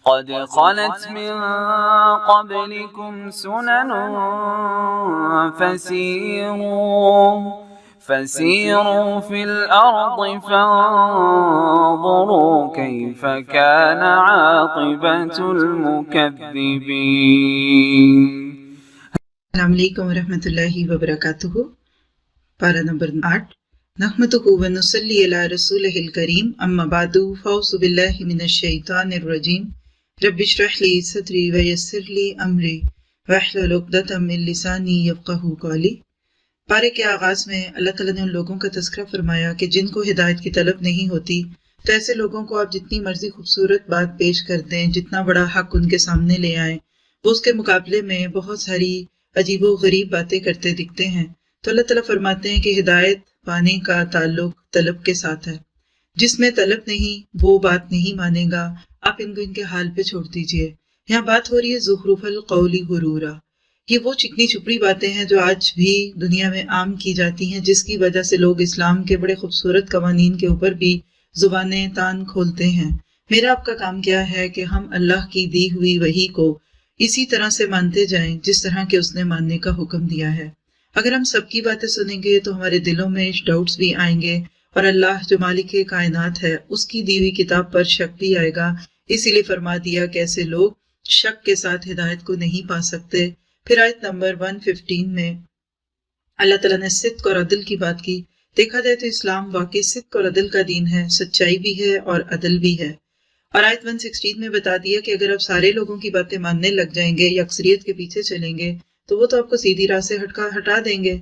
قد خلت من قبلكم سنن فسيروا في الأرض فانظروا كيف كان عاقبة المكذبين. السلام علیکم ورحمۃ اللہ وبرکاتہ. پارہ نمبر 8. نحمدہ ونصلی علی رسولہ الکریم، اما بعد فاعوذ باللہ من الشیطان الرجیم. رب اشرح لی صدری ویسر لی امری واحلل عقدۃ من لسانی یفقہوا قولی. پارے کے آغاز میں اللہ تعالیٰ نے ان لوگوں کا تذکرہ فرمایا کہ جن کو ہدایت کی طلب نہیں ہوتی، تو ایسے لوگوں کو آپ جتنی مرضی خوبصورت بات پیش کر دیں، جتنا بڑا حق ان کے سامنے لے آئیں، وہ اس کے مقابلے میں بہت ساری عجیب و غریب باتیں کرتے دکھتے ہیں. تو اللہ تعالیٰ فرماتے ہیں کہ ہدایت پانے کا تعلق طلب کے ساتھ ہے. جس میں طلب نہیں وہ بات نہیں مانے گا، آپ ان کو ان کے حال پہ چھوڑ دیجئے. یہاں بات ہو رہی ہے زخرف القول غرورا. یہ وہ چکنی چپڑی باتیں ہیں جو آج بھی دنیا میں عام کی جاتی ہیں، جس کی وجہ سے لوگ اسلام کے بڑے خوبصورت قوانین کے اوپر بھی زبانیں تان کھولتے ہیں. میرا آپ کا کام کیا ہے کہ ہم اللہ کی دی ہوئی وحی کو اسی طرح سے مانتے جائیں جس طرح کہ اس نے ماننے کا حکم دیا ہے. اگر ہم سب کی باتیں سنیں گے تو ہمارے دلوں میں ڈاؤٹس بھی آئیں گے، اور اللہ جو مالک کائنات ہے اس کی دی ہوئی کتاب پر شک بھی آئے گا. اسی لیے فرما دیا کہ ایسے لوگ شک کے ساتھ ہدایت کو نہیں پا سکتے. پھر آیت نمبر 115 میں اللہ تعالیٰ نے صدق اور عدل کی بات کی. دیکھا جائے تو اسلام واقعی صدق اور عدل کا دین ہے، سچائی بھی ہے اور عدل بھی ہے. اور آیت 116 میں بتا دیا کہ اگر آپ سارے لوگوں کی باتیں ماننے لگ جائیں گے یا اکثریت کے پیچھے چلیں گے تو وہ تو آپ کو سیدھی راہ سے ہٹا دیں گے.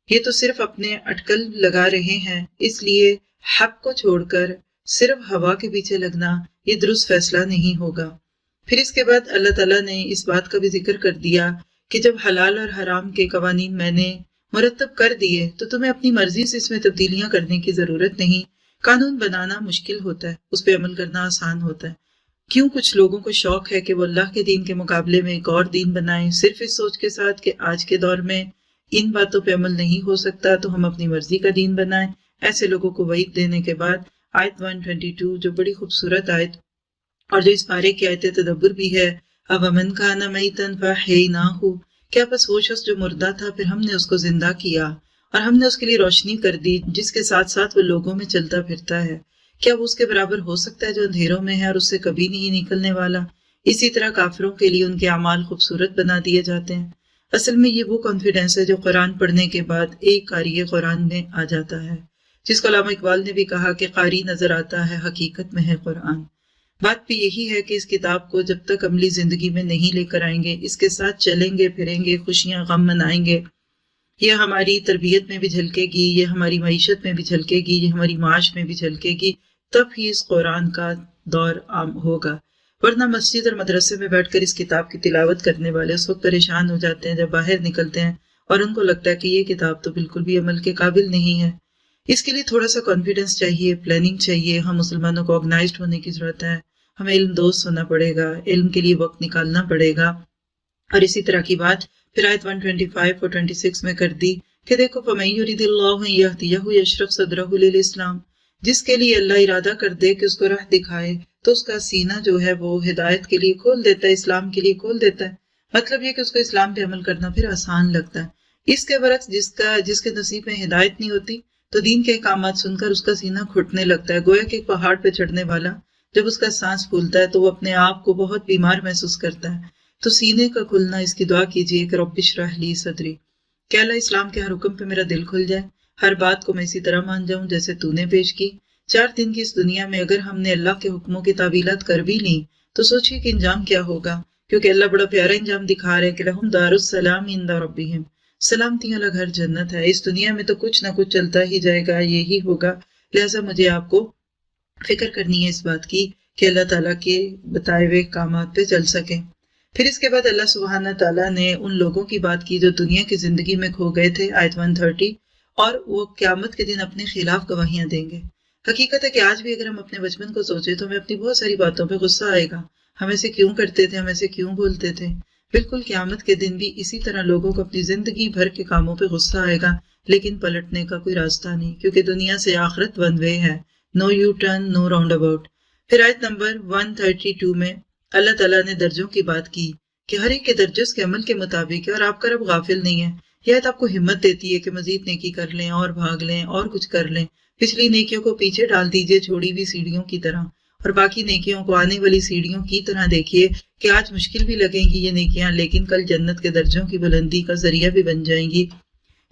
یہ تو صرف اپنے اٹکل لگا رہے ہیں. اس لیے حق کو چھوڑ کر صرف ہوا کے پیچھے لگنا یہ درست فیصلہ نہیں ہوگا. پھر اس کے بعد اللہ تعالیٰ نے اس بات کا بھی ذکر کر دیا کہ جب حلال اور حرام کے قوانین میں نے مرتب کر دیے تو تمہیں اپنی مرضی سے اس میں تبدیلیاں کرنے کی ضرورت نہیں. قانون بنانا مشکل ہوتا ہے، اس پہ عمل کرنا آسان ہوتا ہے. کیوں کچھ لوگوں کو شوق ہے کہ وہ اللہ کے دین کے مقابلے میں ایک اور دین بنائیں، صرف اس سوچ کے ساتھ کہ آج کے دور میں ان باتوں پہ عمل نہیں ہو سکتا تو ہم اپنی مرضی کا دین بنائیں. ایسے لوگوں کو وعید دینے کے بعد آیت 122 جو بڑی خوبصورت آیت اور جو اس پارے کی آیت تدبر بھی ہے، اَوَمَنْ كَانَ مَيْتًا فَأَحْيَيْنَاهُ، کیا بس وہ شخص جو مردہ تھا پھر ہم نے اس کو زندہ کیا اور ہم نے اس کے لیے روشنی کر دی جس کے ساتھ ساتھ وہ لوگوں میں چلتا پھرتا ہے. کیا وہ اس کے برابر ہو سکتا ہے جو اندھیروں میں ہے اور اس سے کبھی نہیں نکلنے والا؟ اسی طرح کافروں کے لیے ان کے اعمال خوبصورت بنا دیے جاتے ہیں. اصل میں یہ وہ کانفیڈنس ہے جو قرآن پڑھنے کے بعد ایک قاری قرآن میں آ جاتا ہے، جس کو علامہ اقبال نے بھی کہا کہ قاری نظر آتا ہے حقیقت میں ہے قرآن. بات بھی یہی ہے کہ اس کتاب کو جب تک عملی زندگی میں نہیں لے کر آئیں گے، اس کے ساتھ چلیں گے پھریں گے، خوشیاں غم منائیں گے، یہ ہماری تربیت میں بھی جھلکے گی، یہ ہماری معیشت میں بھی جھلکے گی، یہ ہماری معاش میں بھی جھلکے گی، تب ہی اس قرآن کا دور عام ہوگا. ورنہ مسجد اور مدرسے میں بیٹھ کر اس کتاب کی تلاوت کرنے والے اس وقت پریشان ہو جاتے ہیں جب باہر نکلتے ہیں اور ان کو لگتا ہے کہ یہ کتاب تو بالکل بھی عمل کے قابل نہیں ہے. اس کے لیے تھوڑا سا کانفیڈنس چاہیے، پلاننگ چاہیے. ہم مسلمانوں کو آرگنائزڈ ہونے کی ضرورت ہے، ہمیں علم دوست ہونا پڑے گا، علم کے لیے وقت نکالنا پڑے گا. اور اسی طرح کی بات پھر آیت 125 اور 26 میں کر دی کہ دیکھو فَمَن يُرِدِ اللَّهُ أَن يَهْدِيَهُ يَشْرَحْ صَدْرَهُ لِلْإِسْلَامِ، جس کے لیے اللہ ارادہ کر دے کہ اس کو راہ دکھائے تو اس کا سینہ جو ہے وہ ہدایت کے لیے کھول دیتا ہے، اسلام کے لیے کھول دیتا ہے. مطلب یہ کہ اس کو اسلام پہ عمل کرنا پھر آسان لگتا ہے. اس کے برعکس جس کے نصیب میں ہدایت نہیں ہوتی تو دین کے احکامات سن کر اس کا سینہ گھٹنے لگتا ہے. گویا کہ ایک پہاڑ پہ چڑھنے والا جب اس کا سانس پھولتا ہے تو وہ اپنے آپ کو بہت بیمار محسوس کرتا ہے. تو سینے کا کھلنا، اس کی دعا کیجیے کہ رب اشرح لی صدری، کہ اللہ اسلام کے ہر حکم پہ میرا دل کھل جائے، ہر بات کو میں اسی طرح مان جاؤں جیسے تو نے پیش کی. 4 دن کی اس دنیا میں اگر ہم نے اللہ کے حکموں کی تعویلات کر بھی لیں تو سوچیے کہ انجام کیا ہوگا. کیونکہ اللہ بڑا پیارا انجام دکھا رہے ہیں کہ لہم دار السلام عند ربہم، سلامتی والا گھر جنت ہے. اس دنیا میں تو کچھ نہ کچھ چلتا ہی جائے گا، یہی ہوگا. لہٰذا مجھے آپ کو فکر کرنی ہے اس بات کی کہ اللہ تعالیٰ کے بتائے ہوئے کامات پہ چل سکیں. پھر اس کے بعد اللہ سبحانہ تعالیٰ نے ان لوگوں کی بات کی جو دنیا کی زندگی میں کھو گئے تھے، آیت 130، اور وہ قیامت کے دن اپنے خلاف گواہیاں دیں گے. حقیقت ہے کہ آج بھی اگر ہم اپنے بچپن کو سوچیں تو ہمیں اپنی بہت ساری باتوں پہ غصہ آئے گا. ہم ایسے کیوں کرتے تھے، ہم ایسے کیوں بولتے تھے. بالکل قیامت کے دن بھی اسی طرح لوگوں کو اپنی زندگی بھر کے کاموں پہ غصہ آئے گا، لیکن پلٹنے کا کوئی راستہ نہیں، کیونکہ دنیا سے آخرت ون وے ہے، no U turn, no roundabout. پھر آیت نمبر 132 میں اللہ تعالیٰ نے درجوں کی بات کی کہ ہر ایک کے درجے اس کے عمل کے مطابق ہے، اور آپ کا رب غافل نہیں ہے۔ یہ آیت آپ کو ہمت دیتی ہے کہ مزید نیکی کر لیں اور بھاگ لیں اور کچھ کر لیں، پچھلی نیکیوں کو پیچھے ڈال دیجئے چھوڑی ہوئی سیڑھیوں کی طرح، اور باقی نیکیوں کو آنے والی سیڑھیوں کی طرح دیکھیے کہ آج مشکل بھی لگیں گی یہ نیکیاں، لیکن کل جنت کے درجوں کی بلندی کا ذریعہ بھی بن جائیں گی۔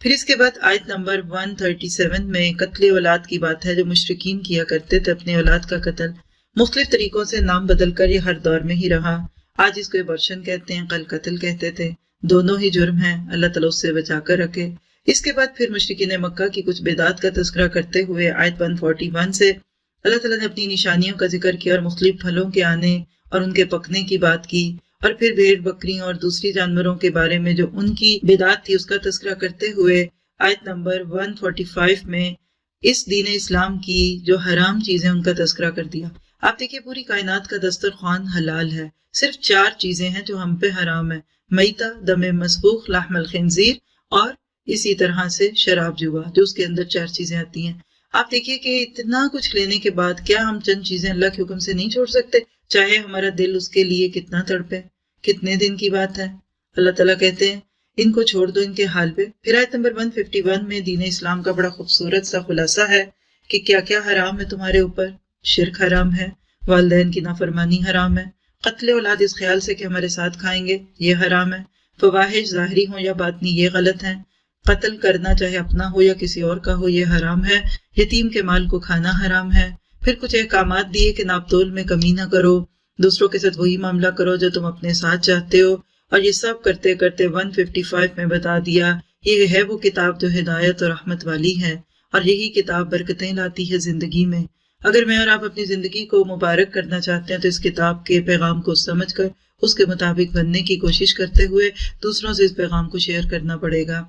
پھر اس کے بعد آیت نمبر 137 میں قتل اولاد کی بات ہے، جو مشرکین کیا کرتے تھے اپنے اولاد کا قتل، مختلف طریقوں سے نام بدل کر یہ ہر دور میں ہی رہا۔ آج اس کو ابورشن کہتے ہیں، کل قتل کہتے تھے، دونوں ہی جرم ہیں، اللہ تعالیٰ اس سے بچا کر رکھے۔ اس کے بعد پھر مشرکین مکہ کی کچھ بدعات کا تذکرہ کرتے ہوئے آیت 141 سے اللہ تعالیٰ نے اپنی نشانیوں کا ذکر کیا اور مختلف پھلوں کے آنے اور ان کے پکنے کی بات کی، اور پھر بھیڑ بکریوں اور دوسری جانوروں کے بارے میں جو ان کی بدعات تھی اس کا تذکرہ کرتے ہوئے آیت نمبر 145 میں اس دین اسلام کی جو حرام چیزیں ان کا تذکرہ کر دیا۔ آپ دیکھیے پوری کائنات کا دسترخوان حلال ہے، صرف 4 چیزیں ہیں جو ہم پہ حرام ہے، میتہ، دم مسفوخ، لحم الخنزیر، اور اسی طرح سے شراب جوا، جو اس کے اندر 4 چیزیں آتی ہیں۔ آپ دیکھیے کہ اتنا کچھ لینے کے بعد کیا ہم چند چیزیں اللہ کے حکم سے نہیں چھوڑ سکتے، چاہے ہمارا دل اس کے لیے کتنا تڑپے، کتنے دن کی بات ہے۔ اللہ تعالیٰ کہتے ہیں ان کو چھوڑ دو ان کے حال پہ۔ پھر آیت نمبر 151 میں دین اسلام کا بڑا خوبصورت سا خلاصہ ہے کہ کیا کیا حرام ہے تمہارے اوپر۔ شرک حرام ہے، والدین کی نافرمانی حرام ہے، قتل اولاد اس خیال سے کہ ہمارے ساتھ کھائیں گے یہ حرام ہے، فواحش ظاہری ہوں یا باطنی یہ غلط ہیں، قتل کرنا چاہے اپنا ہو یا کسی اور کا ہو یہ حرام ہے، یتیم کے مال کو کھانا حرام ہے۔ پھر کچھ احکامات دیے کہ ناپ تول میں کمی نہ کرو، دوسروں کے ساتھ وہی معاملہ کرو جو تم اپنے ساتھ چاہتے ہو، اور یہ سب کرتے کرتے 155 میں بتا دیا یہ ہے وہ کتاب جو ہدایت اور رحمت والی ہے، اور یہی کتاب برکتیں لاتی ہے زندگی میں۔ اگر میں اور آپ اپنی زندگی کو مبارک کرنا چاہتے ہیں تو اس کتاب کے پیغام کو سمجھ کر اس کے مطابق بننے کی کوشش کرتے ہوئے دوسروں سے اس پیغام کو شیئر کرنا پڑے گا۔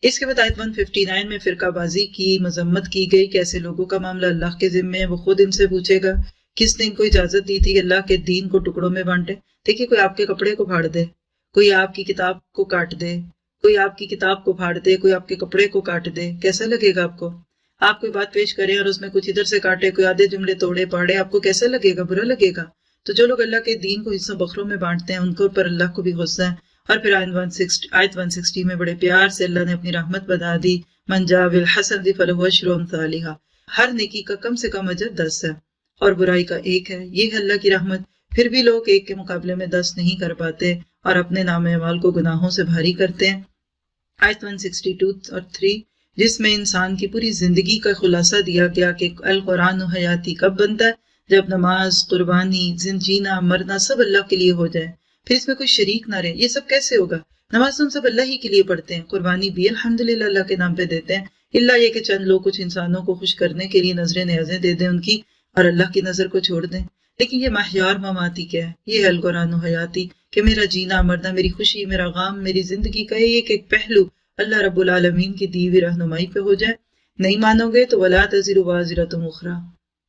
اس کے بعد آیت 159 میں فرقہ بازی کی مذمت کی گئی کہ ایسے لوگوں کا معاملہ اللہ کے ذمے ہے، وہ خود ان سے پوچھے گا کس نے ان کو اجازت دی تھی کہ اللہ کے دین کو ٹکڑوں میں بانٹے۔ دیکھیے کوئی آپ کے کپڑے کو پھاڑ دے، کوئی آپ کی کتاب کو کاٹ دے، کوئی آپ کی کتاب کو پھاڑ دے، کوئی آپ کے کپڑے کو کاٹ دے، کیسا لگے گا آپ کو؟ آپ کوئی بات پیش کریں اور اس میں کچھ ادھر سے کاٹے، کوئی آدھے جملے توڑے پاڑے، آپ کو کیسا لگے گا؟ برا لگے گا۔ تو جو لوگ اللہ کے دین کو حصوں بخروں میں بانٹتے ہیں ان کو پر اللہ کو بھی غصہ ہے۔ اور پھر آیت 160 میں بڑے پیار سے اللہ نے اپنی رحمت بتا دی، من جاء بالحسنۃ فلہ عشر امثالھا، ہر نیکی کا کم سے کم اجر 10 ہے اور برائی کا 1 ہے۔ یہ ہے اللہ کی رحمت۔ پھر بھی لوگ 1 کے مقابلے میں 10 نہیں کر پاتے اور اپنے نام اعمال کو گناہوں سے بھاری کرتے ہیں۔ آیت 162 اور 3 جس میں انسان کی پوری زندگی کا خلاصہ دیا گیا کہ القرآن حیاتی کب بنتا ہے؟ جب نماز، قربانی، جینا، مرنا سب اللہ کے لیے ہو جائے، پھر اس میں کوئی شریک نہ رہے۔ یہ سب کیسے ہوگا؟ نماز ہم سب اللہ ہی کے لیے پڑھتے ہیں، قربانی بھی الحمدللہ اللہ کے نام پہ دیتے ہیں، اللہ یہ کہ چند لوگ کچھ انسانوں کو خوش کرنے کے لیے نظریں نیازیں دے دیں ان کی اور اللہ کی نظر کو چھوڑ دیں۔ لیکن یہ محیا اور مماتی کیا ہے؟ یہ ہے القرآن حیاتی، کہ میرا جینا مرنا، میری خوشی، میرا غم، میری زندگی کا ایک ایک پہلو اللہ رب العالمین کی دی ہوئی رہنمائی پہ ہو جائے۔ نہیں مانو گے تو وَلَا تَزِرُ وَازِرَةٌ أُخْرَىٰ،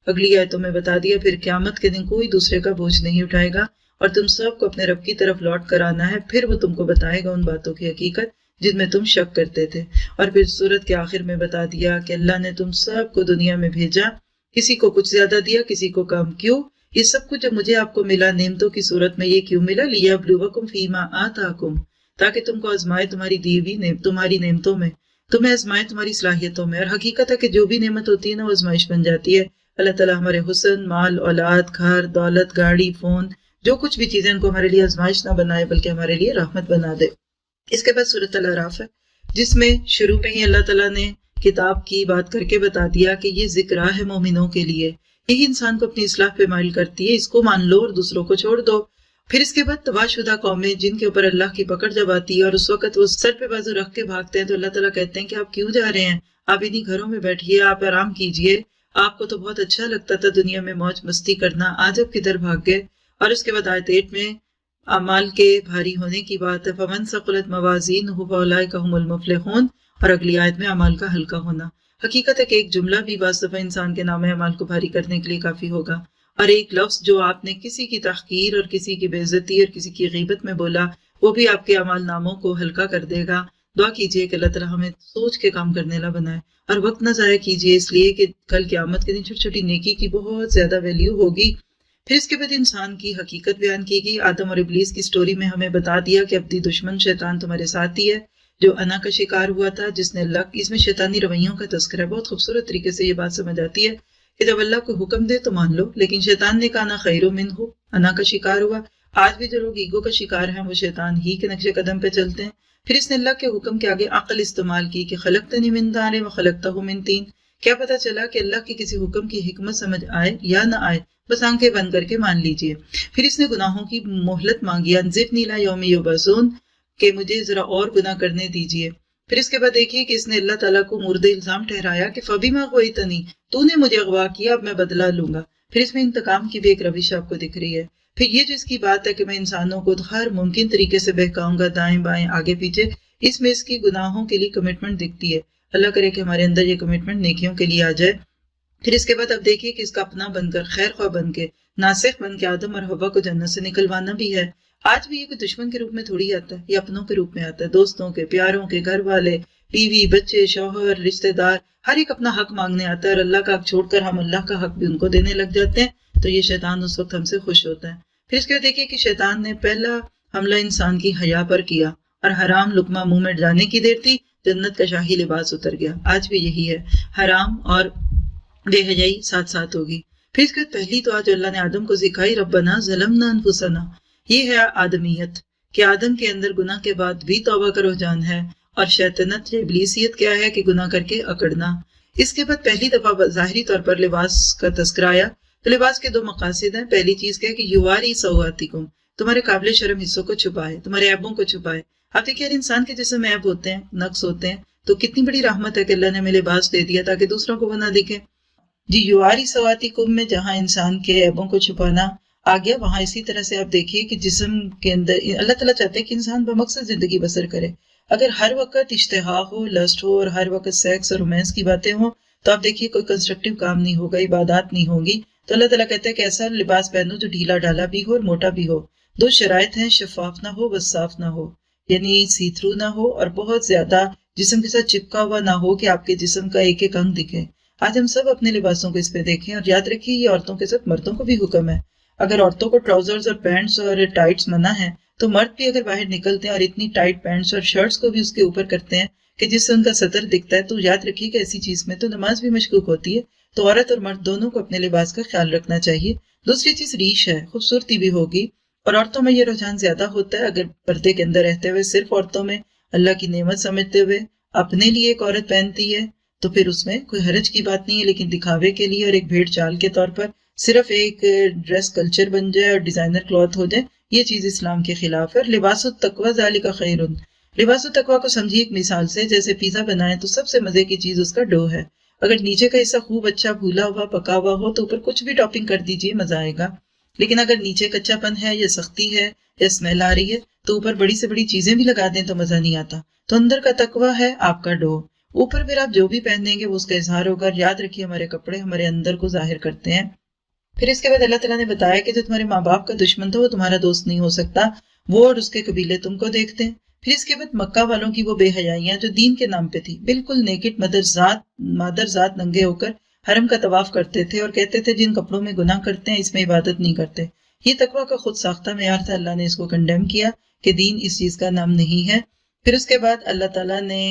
اگلی آیتوں میں بتا دیا پھر قیامت کے دن کوئی دوسرے کا بوجھ نہیں اٹھائے گا اور تم سب کو اپنے رب کی طرف لوٹ کر آنا ہے، پھر وہ تم کو بتائے گا ان باتوں کی حقیقت جن میں تم شک کرتے تھے۔ اور پھر سورت کے آخر میں بتا دیا کہ اللہ نے تم سب کو دنیا میں بھیجا، کسی کو کچھ زیادہ دیا کسی کو کم۔ کیوں؟ یہ سب کچھ جب مجھے آپ کو ملا نعمتوں کی صورت میں، یہ کیوں ملا؟ لِيَبْلُوَكُمْ فِي مَا آتَاكُمْ، تاکہ تم کو آزمائے تمہاری دی ہوئی تمہاری نعمتوں میں، تمہیں آزمائے تمہاری صلاحیتوں میں۔ اور حقیقت ہے کہ جو بھی نعمت ہوتی ہے نا وہ آزمائش بن جاتی ہے۔ اللہ تعالیٰ ہمارے حسن، مال، اولاد، گھر، دولت، گاڑی، فون، جو کچھ بھی چیزیں ان کو ہمارے لیے آزمائش نہ بنائے بلکہ ہمارے لیے رحمت بنا دے۔ اس کے بعد سورۃ الاعراف ہے جس میں شروع میں ہی اللہ تعالیٰ نے کتاب کی بات کر کے بتا دیا کہ یہ ذکرہ ہے مومنوں کے لیے، یہی انسان کو اپنی اصلاح پہ مائل کرتی ہے، اس کو مان لو اور دوسروں کو چھوڑ دو۔ پھر اس کے بعد تباہ شدہ قومیں جن کے اوپر اللہ کی پکڑ جب آتی ہے اور اس وقت وہ سر پہ بازو رکھ کے بھاگتے ہیں تو اللہ تعالیٰ کہتے ہیں کہ آپ کیوں جا رہے ہیں؟ آپ انہی گھروں میں بیٹھیے، آپ آرام کیجئے، آپ کو تو بہت اچھا لگتا تھا دنیا میں موج مستی کرنا، آج اب کدھر بھاگ گئے؟ اور اس کے بعد آیت 8 میں اعمال کے بھاری ہونے کی بات ہے، فَمَنْ ثَقُلَتْ مَوَازِينُهُ فَأُولَٰئِكَ هُمُ الْمُفْلِحُونَ، اور اگلی آیت میں اعمال کا ہلکا ہونا۔ حقیقت ہے کہ ایک جملہ بھی بعض دفعہ انسان کے نام اعمال کو بھاری کرنے کے لیے کافی ہوگا، اور ایک لفظ جو آپ نے کسی کی تحقیر اور کسی کی بے عزتی اور کسی کی غیبت میں بولا وہ بھی آپ کے اعمال ناموں کو ہلکا کر دے گا۔ دعا کیجئے کہ اللہ تعالیٰ ہمیں سوچ کے کام کرنے لا بنائے، اور وقت نہ ضائع کیجئے، اس لیے کہ کل قیامت کے دن چھوٹی چھوٹی نیکی کی بہت زیادہ ویلیو ہوگی۔ پھر اس کے بعد انسان کی حقیقت بیان کی گئی. آدم اور ابلیس کی سٹوری میں ہمیں بتا دیا کہ ابدی دشمن شیطان تمہارے ساتھ ہی ہے جو انا کا شکار ہوا تھا، جس نے اللہ اس میں شیطانی رویوں کا تذکرہ بہت خوبصورت طریقے سے یہ بات سمجھ آتی ہے کہ جب اللہ کو حکم دے تو مان لو، لیکن شیطان نے کہا انا خیر منہ، انا کا شکار ہوا. آج بھی جو لوگ ایگو کا شکار ہیں وہ شیطان ہی کے نقش قدم پہ چلتے ہیں. پھر اس نے اللہ کے حکم کے آگے عقل استعمال کی کہ خلقتنی من نار وخلقتہ من طین. کیا پتہ چلا کہ اللہ کے کسی حکم کی حکمت سمجھ آئے یا نہ آئے، بس آنکھیں بند کر کے مان لیجئے. پھر اس نے گناہوں کی مہلت مانگی، انظرنی الی یوم یبعثون، کہ مجھے ذرا اور گناہ کرنے دیجئے. پھر اس کے بعد دیکھیے کہ اس نے اللہ تعالیٰ کو مورد الزام ٹھہرایا کہ فبما غویتنی، تو نے مجھے اغوا کیا، اب میں بدلہ لوں گا. پھر اس میں انتقام کی بھی ایک روش آپ کو دکھ رہی ہے. پھر یہ جو اس کی بات ہے کہ میں انسانوں کو ہر ممکن طریقے سے بہکاؤں گا، دائیں بائیں آگے پیچھے، اس میں اس کی گناہوں کے لیے کمٹمنٹ دکھتی ہے. اللہ کرے کہ ہمارے اندر یہ کمٹمنٹ نیکیوں کے لیے آ جائے. پھر اس کے بعد اب دیکھیے کہ اس کا اپنا بن کر، خیر خواہ بن کے، ناصح بن کے آدم اور حوا کو جنت سے نکلوانا بھی ہے. آج بھی یہ کوئی دشمن کے روپ میں تھوڑی آتا ہے، یہ اپنوں کے روپ میں آتا ہے، دوستوں کے، پیاروں کے، گھر والے، بیوی، بچے، شوہر، رشتہ دار، ہر ایک اپنا حق مانگنے آتا ہے، اور اللہ کا حق چھوڑ کر ہم اللہ کا حق بھی ان کو دینے لگ جاتے ہیں. تو یہ شیطان اس وقت ہم سے خوش ہوتا ہے. پھر اس کے بعد دیکھیے کہ شیطان نے پہلا حملہ انسان کی حیا پر کیا، اور حرام لقمہ منہ میں جانے کی دیر تھی، جنت کا شاہی لباس اتر گیا. آج بھی یہی ہے، حرام اور بے حیائی ساتھ ساتھ ہوگی. پھر اس کے بعد پہلی تو آج اللہ نے آدم کو سکھائی، ربنا ظلمنا انفسنا. یہ ہے آدمیت کہ آدم کے اندر گناہ کے بعد بھی توبہ کا رجحان ہے، اور شیطنت یا ابلیسیت کیا ہے کہ گناہ کر کے اکڑنا. اس کے بعد پہلی دفعہ ظاہری طور پر لباس کا تذکرہ آیا. تو لباس کے دو مقاصد ہیں. پہلی چیز کیا ہے کہ یواری سواتکم، تمہارے قابل شرم حصوں کو چھپائے، تمہارے عیبوں کو چھپائے. آپ دیکھیے ہر انسان کے جسم میں عیب ہوتے ہیں، نقص ہوتے ہیں، تو کتنی بڑی رحمت ہے کہ اللہ نے ہمیں لباس دے دیا تاکہ دوسروں کو وہ نہ دکھے. جی یواری سواتکم میں جہاں انسان کے عیبوں کو چھپانا آ گیا، وہاں اسی طرح سے آپ دیکھیے کہ جسم کے اندر اللہ تعالیٰ چاہتے ہیں کہ انسان بمقصد زندگی بسر کرے. اگر ہر وقت اشتہا ہو، لسٹ ہو، اور ہر وقت سیکس اور رومانس کی باتیں ہوں، تو آپ دیکھیے کوئی کنسٹرکٹیو کام نہیں ہوگا، عبادات نہیں ہوگی. تو اللہ تعالیٰ کہتا ہے کہ ایسا لباس پہنو جو ڈھیلا ڈالا بھی ہو اور موٹا بھی ہو. دو شرائط ہیں، شفاف نہ ہو، وصاف نہ ہو، یعنی سی تھرو نہ ہو، اور بہت زیادہ جسم کے ساتھ چپکا ہوا نہ ہو کہ آپ کے جسم کا ایک ایک انگ دکھے. آج ہم سب اپنے لباسوں کو اس پہ دیکھیں، اور یاد رکھیے یہ عورتوں کے ساتھ مردوں کو بھی حکم ہے. اگر عورتوں کو ٹراؤزرز اور پینٹس اور ٹائٹس منع ہیں، تو مرد بھی اگر باہر نکلتے ہیں اور اتنی ٹائٹ پینٹس اور شرٹس کو بھی اس کے اوپر کرتے ہیں کہ جس سے ان کا سطر دکھتا ہے، تو یاد رکھیے کہ ایسی چیز میں تو نماز بھی مشکوک ہوتی ہے. تو عورت اور مرد دونوں کو اپنے لباس کا خیال رکھنا چاہیے. دوسری چیز ریش ہے، خوبصورتی بھی ہوگی، اور عورتوں میں یہ رجحان زیادہ ہوتا ہے. اگر پردے کے اندر رہتے ہوئے صرف عورتوں میں اللہ کی نعمت سمجھتے ہوئے اپنے لیے ایک عورت پہنتی ہے تو پھر اس میں کوئی حرج کی بات نہیں ہے، لیکن دکھاوے کے لیے اور ایک بھیڑ چال کے طور پر صرف ایک ڈریس کلچر بن جائے اور ڈیزائنر کلوتھ ہو جائے، یہ چیز اسلام کے خلاف ہے. لباس التقوی ذالک خیر. لباس التقوی کو سمجھیے ایک مثال سے، جیسے پیزا بنائیں تو سب سے مزے کی چیز اس کا ڈو ہے. اگر نیچے کا حصہ خوب اچھا بھولا ہوا پکا ہوا ہو تو اوپر کچھ بھی ٹاپنگ کر دیجئے، مزہ آئے گا. لیکن اگر نیچے کچا پن ہے یا سختی ہے یا اسمیل آ رہی ہے تو اوپر بڑی سے بڑی چیزیں بھی لگا دیں تو مزہ نہیں آتا. تو اندر کا تقوی ہے آپ کا ڈو، اوپر پھر آپ جو بھی پہنیں گے وہ اس کا اظہار ہوگا. یاد رکھیے ہمارے کپڑے ہمارے اندر کو ظاہر کرتے ہیں. پھر اس کے بعد اللہ تعالیٰ نے بتایا کہ جو تمہارے ماں باپ کا دشمن تھا وہ تمہارا دوست نہیں ہو سکتا، وہ اور اس کے قبیلے تم کو دیکھتے ہیں. پھر اس کے بعد مکہ والوں کی وہ بے حیائیاں جو دین کے نام پہ تھی، بالکل نیکڈ مادر ذات ننگے ہو کر حرم کا طواف کرتے تھے اور کہتے تھے جن کپڑوں میں گناہ کرتے ہیں اس میں عبادت نہیں کرتے. یہ تقویٰ کا خود ساختہ معیار تھا، اللہ نے اس کو کنڈیم کیا کہ دین اس چیز کا نام نہیں ہے. پھر اس کے بعد اللہ تعالیٰ نے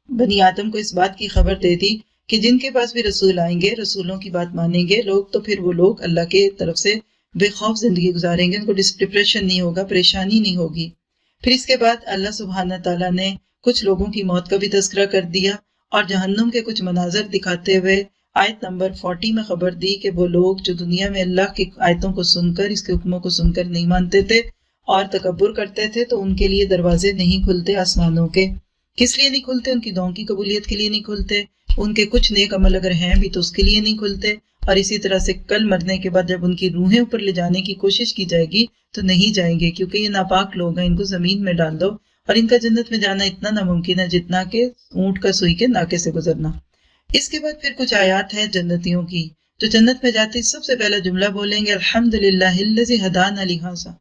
بنی آدم کو اس بات کی خبر دے دی کہ جن کے پاس بھی رسول آئیں گے، رسولوں کی بات مانیں گے لوگ، تو پھر وہ لوگ اللہ کے طرف سے بے خوف زندگی گزاریں گے، ان کو ڈپریشن نہیں ہوگا، پریشانی نہیں ہوگی. پھر اس کے بعد اللہ سبحانہ تعالیٰ نے کچھ لوگوں کی موت کا بھی تذکرہ کر دیا اور جہنم کے کچھ مناظر دکھاتے ہوئے آیت نمبر 40 میں خبر دی کہ وہ لوگ جو دنیا میں اللہ کی آیتوں کو سن کر، اس کے حکموں کو سن کر نہیں مانتے تھے اور تکبر کرتے تھے، تو ان کے لیے دروازے نہیں کھلتے آسمانوں کے. کس لیے نہیں کھلتے؟ ان کی دعاؤں کی قبولیت کے لیے نہیں کھلتے، ان کے کچھ نیک عمل اگر ہیں بھی تو اس کے لیے نہیں کھلتے، اور اسی طرح سے کل مرنے کے بعد جب ان کی روحیں اوپر لے جانے کی کوشش کی جائے گی تو نہیں جائیں گے، کیونکہ یہ ناپاک لوگ ہیں، ان کو زمین میں ڈال دو. اور ان کا جنت میں جانا اتنا ناممکن ہے جتنا کہ اونٹ کا سوئی کے ناکے سے گزرنا. اس کے بعد پھر کچھ آیات ہیں جنتیوں کی، جو جنت میں جاتے سب سے پہلا جملہ بولیں گے الحمدللہ الذی ہدانا لہذا.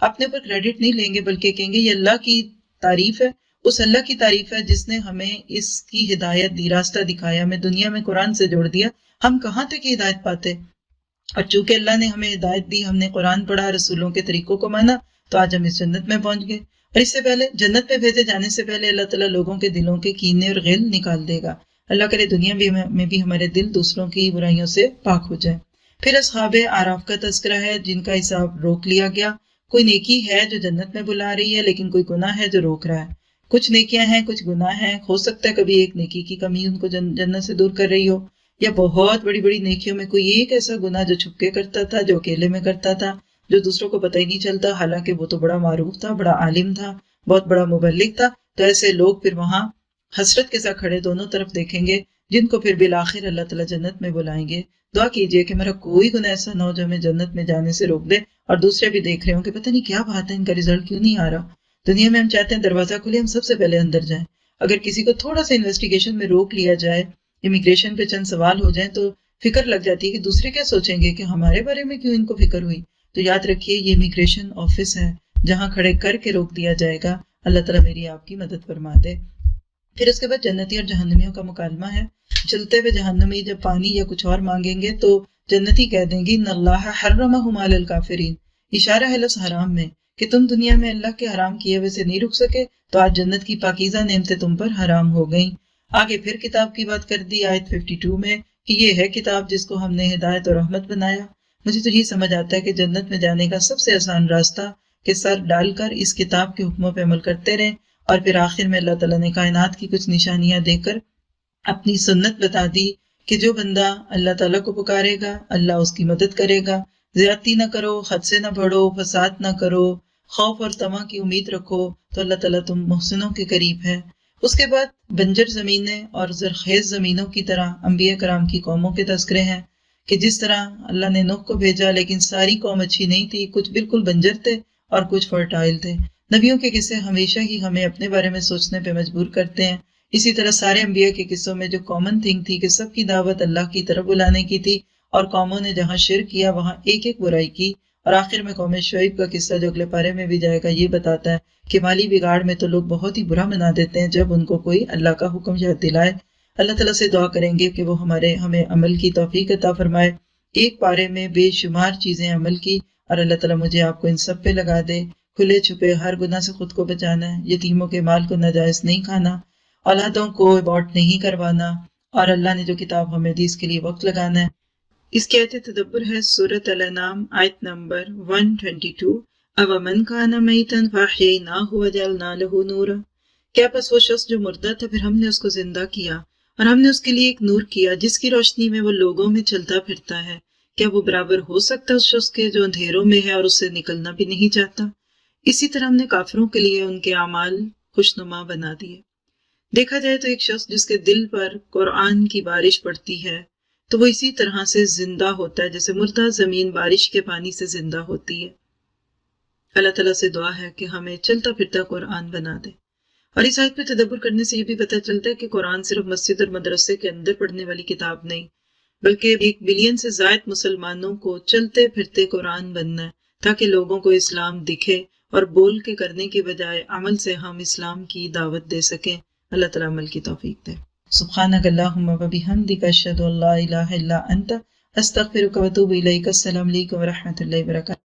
اپنے اوپر کریڈٹ نہیں لیں گے بلکہ کہیں گے یہ اللہ کی تعریف ہے، اس اللہ کی تعریف ہے جس نے ہمیں اس کی ہدایت دی، راستہ دکھایا، ہمیں دنیا میں قرآن سے جوڑ دیا. ہم کہاں تک ہدایت پاتے؟ اور چونکہ اللہ نے ہمیں ہدایت دی، ہم نے قرآن پڑھا، رسولوں کے طریقوں کو مانا، تو آج ہم اس جنت میں پہنچ گئے۔ اور اس سے پہلے جنت میں بھیجے جانے سے پہلے اللہ تعالیٰ لوگوں کے دلوں کے کینے اور غل نکال دے گا۔ اللہ کرے دنیا میں بھی ہمارے دل دوسروں کی برائیوں سے پاک ہو جائے۔ پھر اصحاب اعراف کا تذکرہ ہے جن کا حساب روک لیا گیا۔ کوئی نیکی ہے جو جنت میں بلا رہی ہے، لیکن کوئی گناہ ہے جو روک رہا ہے۔ کچھ نیکیاں ہیں، کچھ گناہ ہیں، ہو سکتا ہے کبھی ایک نیکی کی کمی ان کو جنت سے دور کر رہی ہو، یا بہت بڑی بڑی نیکیوں میں کوئی ایک ایسا گناہ جو چھپ کے کرتا تھا، جو اکیلے میں کرتا تھا، جو دوسروں کو پتہ ہی نہیں چلتا، حالانکہ وہ تو بڑا معروف تھا، بڑا عالم تھا، بہت بڑا مبلغ تھا۔ تو ایسے لوگ پھر وہاں حسرت کے ساتھ کھڑے دونوں طرف دیکھیں گے، جن کو پھر بالآخر اللہ تعالیٰ جنت میں بلائیں گے۔ دعا کیجئے کہ میرا کوئی گناہ ایسا نہ ہو جو ہمیں جنت میں جانے سے روک دے، اور دوسرے بھی دیکھ رہے ہوں کہ پتہ نہیں کیا بات ہے، ان کا رزلٹ کیوں نہیں آ رہا۔ دنیا میں ہم چاہتے ہیں دروازہ کھلے، ہم سب سے پہلے اندر جائیں۔ اگر کسی کو تھوڑا سا انویسٹیگیشن میں روک لیا جائے، امیگریشن پہ چند سوال ہو جائیں، تو فکر لگ جاتی ہے کہ دوسرے کیا سوچیں گے کہ ہمارے بارے میں کیوں ان کو فکر ہوئی۔ تو یاد رکھیے یہ امیگریشن آفس ہے جہاں کھڑے کر کے روک دیا جائے گا۔ اللہ تعالیٰ میری آپ کی مدد فرما دے۔ پھر اس کے بعد جنتی اور جہنمیوں کا مکالمہ ہے۔ چلتے ہوئے جہنمی جب پانی یا کچھ اور مانگیں گے تو جنتی کہہ دیں گی ان اللہ حرمہم علی الکافرین، اشارہ ہے لفظ حرام میں کہ تم دنیا میں اللہ کے حرام کیے ہوئے سے نہیں رک سکے، تو آج جنت کی پاکیزہ نعمتیں تم پر حرام ہو گئیں۔ آگے پھر کتاب کی بات کر دی آیت 52 میں کہ یہ ہے کتاب جس کو ہم نے ہدایت اور رحمت بنایا۔ مجھے تو یہ سمجھ آتا ہے کہ جنت میں جانے کا سب سے آسان راستہ کہ سر ڈال کر اس کتاب کے حکموں پہ عمل کرتے رہیں، اور پھر آخر میں اللہ تعالیٰ نے کائنات کی کچھ نشانیاں دے کر اپنی سنت بتا دی کہ جو بندہ اللہ تعالیٰ کو پکارے گا اللہ اس کی مدد کرے گا۔ زیادتی نہ کرو، حد سے نہ بڑھو، فساد نہ کرو، خوف اور طمع کی امید رکھو، تو اللہ تعالیٰ تم محسنوں کے قریب ہے۔ اس کے بعد بنجر زمینیں اور زرخیز زمینوں کی طرح انبیاء کرام کی قوموں کے تذکرے ہیں کہ جس طرح اللہ نے نوح کو بھیجا، لیکن ساری قوم اچھی نہیں تھی، کچھ بالکل بنجر تھے اور کچھ فرٹائل تھے۔ نبیوں کے قصے ہمیشہ ہی ہمیں اپنے بارے میں سوچنے پہ مجبور کرتے ہیں۔ اسی طرح سارے انبیاء کے قصوں میں جو کامن تھنگ تھی کہ سب کی دعوت اللہ کی طرف بلانے کی تھی، اور قوموں نے جہاں شرک کیا وہاں ایک ایک برائی کی۔ اور آخر میں قوم شعیب کا قصہ جو اگلے پارے میں بھی جائے گا یہ بتاتا ہے کہ مالی بگاڑ میں تو لوگ بہت ہی برا منا دیتے ہیں جب ان کو کوئی اللہ کا حکم یاد دلائے۔ اللہ تعالیٰ سے دعا کریں گے کہ وہ ہمیں عمل کی توفیق عطا فرمائے۔ ایک پارے میں بے شمار چیزیں عمل کی، اور اللہ تعالیٰ مجھے آپ کو ان سب پہ لگا دے۔ کھلے چھپے ہر گناہ سے خود کو بچانا ہے، یتیموں کے مال کو ناجائز نہیں کھانا، اولادوں کو ابارٹ نہیں کروانا، اور اللہ نے جو کتاب ہمیں دی اس کے لیے وقت لگانا ہے۔ اس کی آیت تدبر ہے سورۃ الانعام آیت نمبر 122۔ اومن کان میتا فاحییناہ وجعلنا لہ نورا، کیا پس وہ شخص جو مردہ تھا پھر ہم نے اس کو زندہ کیا اور ہم نے اس کے لیے ایک نور کیا جس کی روشنی میں وہ لوگوں میں چلتا پھرتا ہے، کیا وہ برابر ہو سکتا ہے اس شخص کے جو اندھیروں میں ہے اور اس سے نکلنا بھی نہیں چاہتا؟ اسی طرح ہم نے کافروں کے لیے ان کے اعمال خوشنما بنا دیے۔ دیکھا جائے تو ایک شخص جس کے دل پر قرآن کی بارش پڑتی ہے تو وہ اسی طرح سے زندہ ہوتا ہے جیسے مردہ زمین بارش کے پانی سے زندہ ہوتی ہے۔ اللہ تعالیٰ سے دعا ہے کہ ہمیں چلتا پھرتا قرآن بنا دے۔ اور اس آیت پہ تدبر کرنے سے یہ بھی پتہ چلتا ہے کہ قرآن صرف مسجد اور مدرسے کے اندر پڑھنے والی کتاب نہیں، بلکہ 1 بلین سے زائد مسلمانوں کو چلتے پھرتے قرآن بننا ہے تاکہ لوگوں کو اسلام دکھے اور بول کے کرنے کے بجائے عمل سے ہم اسلام کی دعوت دے سکیں۔ اللہ تعالیٰ عمل کی توفیق دے۔ سبحانک اللہم و بحمدک اشہد ان لا الہ الا انت استغفرک و اتوب الیک۔ السلام علیکم و رحمۃ اللہ وبرکاتہ۔